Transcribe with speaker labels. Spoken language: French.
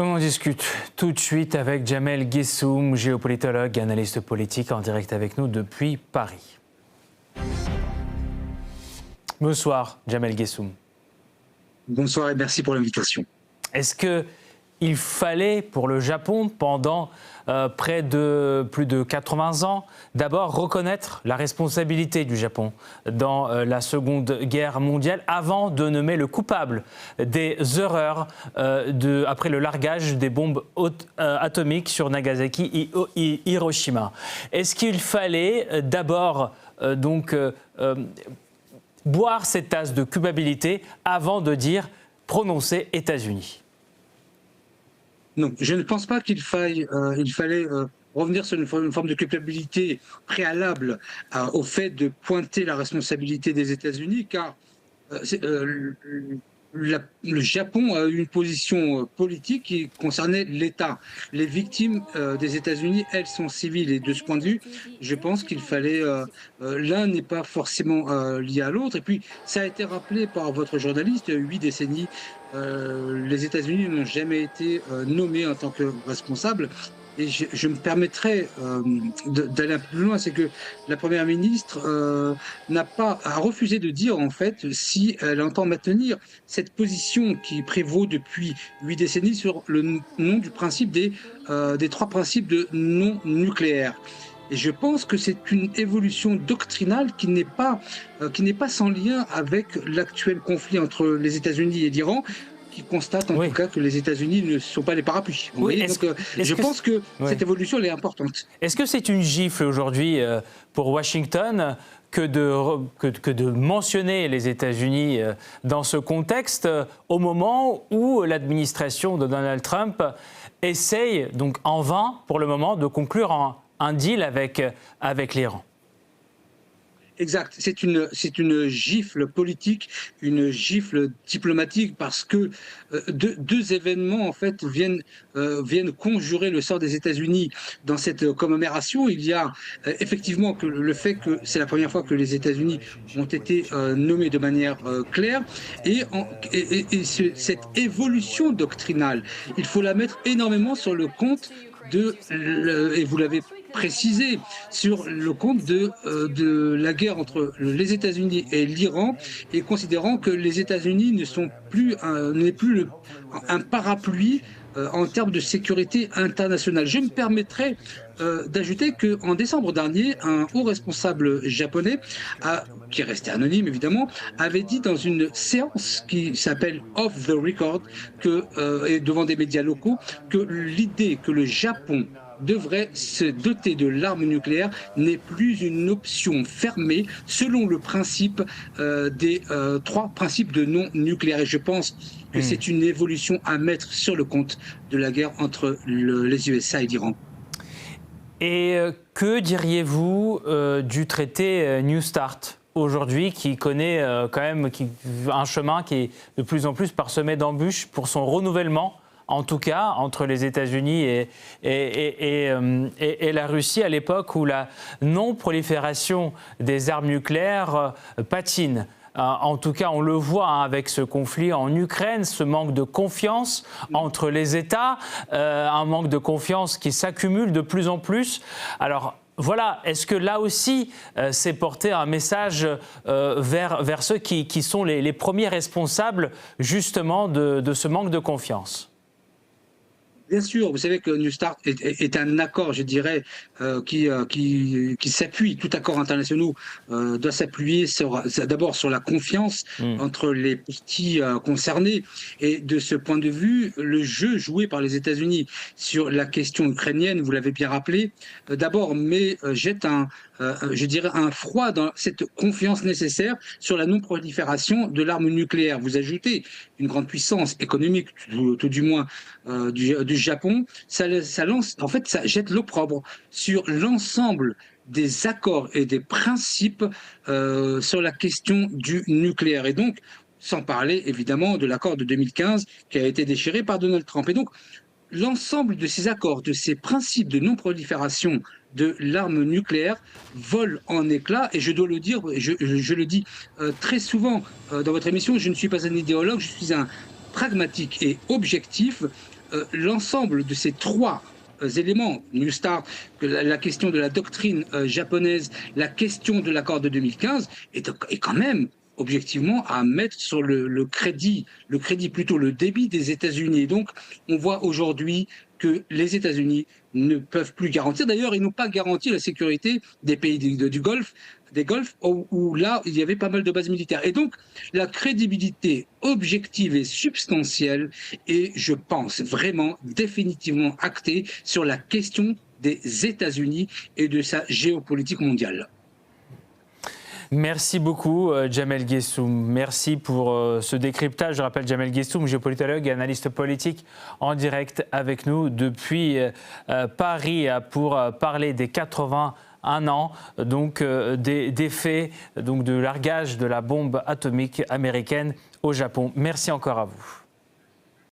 Speaker 1: On en discute tout de suite avec Jamel Guessoum, géopolitologue, analyste politique, en direct avec nous depuis Paris. Bonsoir, Jamel Guessoum.
Speaker 2: Bonsoir et merci pour l'invitation.
Speaker 1: Est-ce qu'il fallait pour le Japon, pendant près de plus de 80 ans, d'abord reconnaître la responsabilité du Japon dans la Seconde Guerre mondiale avant de nommer le coupable des horreurs après le largage des bombes atomiques sur Nagasaki et Hiroshima? Est-ce qu'il fallait d'abord boire cette tasse de culpabilité avant de prononcer États-Unis?
Speaker 2: Non, je ne pense pas qu'il fallait revenir sur une forme de culpabilité préalable au fait de pointer la responsabilité des États-Unis, car le Japon a eu une position politique qui concernait l'État. Les victimes des États-Unis, elles, sont civiles. Et de ce point de vue, je pense qu'il fallait... l'un n'est pas forcément lié à l'autre. Et puis, ça a été rappelé par votre journaliste, 8 décennies, les États-Unis n'ont jamais été nommés en tant que responsables. Et je me permettrai d'aller un peu plus loin, c'est que la Première ministre a refusé de dire en fait si elle entend maintenir cette position qui prévaut depuis 8 décennies sur le nom du principe des 3 principes de non-nucléaire. Et je pense que c'est une évolution doctrinale qui n'est pas sans lien avec l'actuel conflit entre les États-Unis et l'Iran, qui constate en tout cas que les États-Unis ne sont pas les parapluies. Je pense que cette évolution elle est importante.
Speaker 1: Est-ce que c'est une gifle aujourd'hui pour Washington que de mentionner les États-Unis dans ce contexte au moment où l'administration de Donald Trump essaye, donc en vain pour le moment, de conclure un deal avec l'Iran?
Speaker 2: Exact, c'est une gifle politique, une gifle diplomatique, parce que deux événements en fait viennent conjurer le sort des États-Unis dans cette commémoration. Il y a effectivement le fait que c'est la première fois que les États-Unis ont été nommés de manière claire, et cette évolution doctrinale, il faut la mettre énormément sur le compte et vous l'avez précisé, sur le compte de la guerre entre les États-Unis et l'Iran, et considérant que les États-Unis n'est plus un parapluie en termes de sécurité internationale. Je me permettrai d'ajouter qu'en décembre dernier, un haut responsable japonais, qui est resté anonyme évidemment, avait dit dans une séance qui s'appelle Off the Record, et devant des médias locaux, que l'idée que le Japon devrait se doter de l'arme nucléaire n'est plus une option fermée selon le principe des 3 principes de non-nucléaire. Et je pense que c'est une évolution à mettre sur le compte de la guerre entre les USA et l'Iran.
Speaker 1: Et que diriez-vous du traité New START aujourd'hui, qui connaît quand même un chemin qui est de plus en plus parsemé d'embûches pour son renouvellement, en tout cas entre les États-Unis et la Russie, à l'époque où la non-prolifération des armes nucléaires patine? En tout cas, on le voit avec ce conflit en Ukraine, ce manque de confiance entre les États, un manque de confiance qui s'accumule de plus en plus. Alors voilà, est-ce que là aussi, c'est porter un message vers ceux qui sont les premiers responsables justement de ce manque de confiance?
Speaker 2: Bien sûr, vous savez que New START est un accord, je dirais, qui s'appuie, tout accord international doit s'appuyer d'abord sur la confiance entre les parties concernées. Et de ce point de vue, le jeu joué par les États-Unis sur la question ukrainienne, vous l'avez bien rappelé, d'abord jette je dirais, un froid dans cette confiance nécessaire sur la non-prolifération de l'arme nucléaire. Vous ajoutez une grande puissance économique, tout du moins du Japon, ça jette l'opprobre sur l'ensemble des accords et des principes sur la question du nucléaire. Et donc, sans parler évidemment de l'accord de 2015 qui a été déchiré par Donald Trump. Et donc, l'ensemble de ces accords, de ces principes de non-prolifération de l'arme nucléaire volent en éclats. Et je dois le dire, je le dis très souvent dans votre émission, je ne suis pas un idéologue, je suis un pragmatique et objectif. l'ensemble de ces trois éléments, New Start, la question de la doctrine japonaise, la question de l'accord de 2015, est quand même objectivement à mettre sur le crédit plutôt le débit des États-Unis. Donc, on voit aujourd'hui que les États-Unis ne peuvent plus garantir. D'ailleurs, ils n'ont pas garanti la sécurité des pays du Golfe, des Golfes, où là, il y avait pas mal de bases militaires. Et donc, la crédibilité objective et substantielle est, je pense, vraiment définitivement actée sur la question des États-Unis et de sa géopolitique mondiale.
Speaker 1: Merci beaucoup, Jamel Guessoum. Merci pour ce décryptage. Je rappelle Jamel Guessoum, géopolitologue et analyste politique, en direct avec nous depuis Paris pour parler des 81 ans, donc des faits, donc de largage de la bombe atomique américaine au Japon. Merci encore à vous.